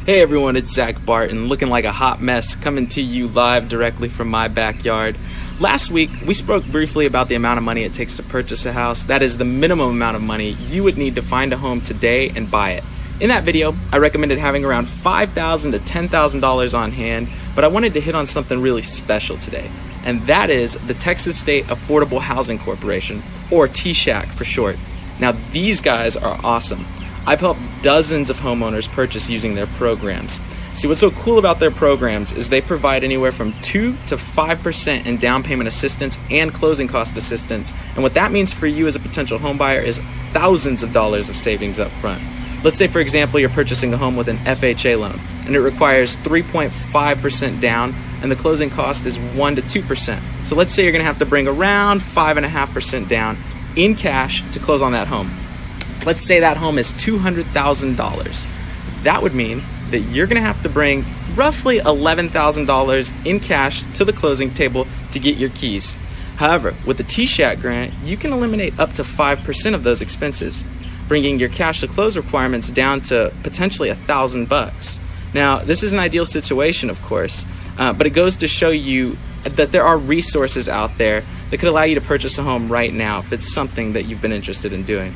Hey everyone, it's Zach Barton, looking like a hot mess, coming to you live directly from my backyard. Last week, we spoke briefly about the amount of money it takes to purchase a house. That is the minimum amount of money you would need to find a home today and buy it. In that video, I recommended having around $5,000 to $10,000 on hand, but I wanted to hit on something really special today, and that is the Texas State Affordable Housing Corporation, or TSHC for short. Now, these guys are awesome. I've helped dozens of homeowners purchase using their programs. See, what's so cool about their programs is they provide anywhere from 2 to 5% in down payment assistance and closing cost assistance. And what that means for you as a potential home buyer is thousands of dollars of savings up front. Let's say, for example, you're purchasing a home with an FHA loan and it requires 3.5% down and the closing cost is 1 to 2%. So let's say you're going to have to bring around 5.5% down in cash to close on that home. Let's say that home is $200,000. That would mean that you're going to have to bring roughly $11,000 in cash to the closing table to get your keys. However, with the TSHC grant, you can eliminate up to 5% of those expenses, bringing your cash to close requirements down to potentially $1,000. Now, this is an ideal situation, of course, but it goes to show you that there are resources out there that could allow you to purchase a home right now if it's something that you've been interested in doing.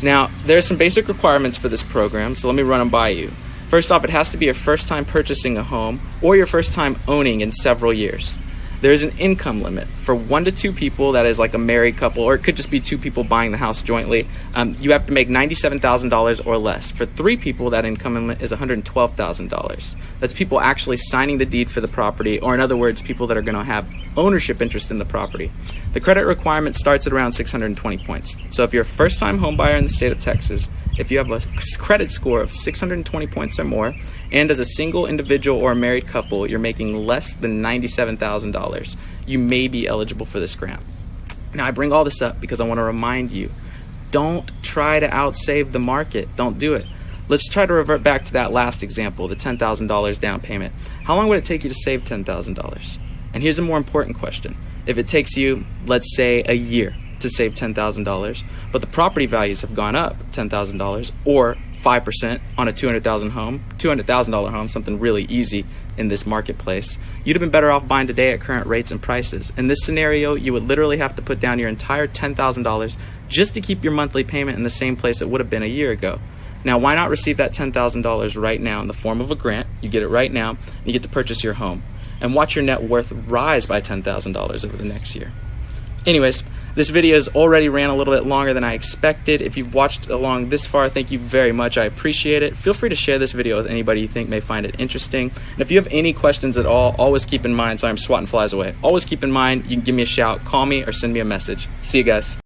Now, there are some basic requirements for this program, so let me run them by you. First off, it has to be your first time purchasing a home or your first time owning in several years. There is an income limit for 1 to 2 people, that is like a married couple, or it could just be 2 people buying the house jointly. You have to make $97,000 or less. For 3 people, that income limit is $112,000. That's people actually signing the deed for the property, or in other words, people that are going to have ownership interest in the property. The credit requirement starts at around 620 points. So if you're a first-time home buyer in the state of Texas, if you have a credit score of 620 points or more, and as a single individual or a married couple, you're making less than $97,000, you may be eligible for this grant. Now, I bring all this up because I want to remind you, don't try to outsave the market. Don't do it. Let's try to revert back to that last example, the $10,000 down payment. How long would it take you to save $10,000? And here's a more important question. If it takes you, let's say, a year to save $10,000, but the property values have gone up $10,000 or 5% on a $200,000 home, something really easy in this marketplace, you'd have been better off buying today at current rates and prices. In this scenario, you would literally have to put down your entire $10,000 just to keep your monthly payment in the same place it would have been a year ago. Now, why not receive that $10,000 right now in the form of a grant? You get it right now, and you get to purchase your home and watch your net worth rise by $10,000 over the next year. Anyways, this video has already ran a little bit longer than I expected. If you've watched along this far, thank you very much. I appreciate it. Feel free to share this video with anybody you think may find it interesting. And if you have any questions at all, always keep in mind, sorry, I'm swatting flies away. Always keep in mind, you can give me a shout, call me, or send me a message. See you guys.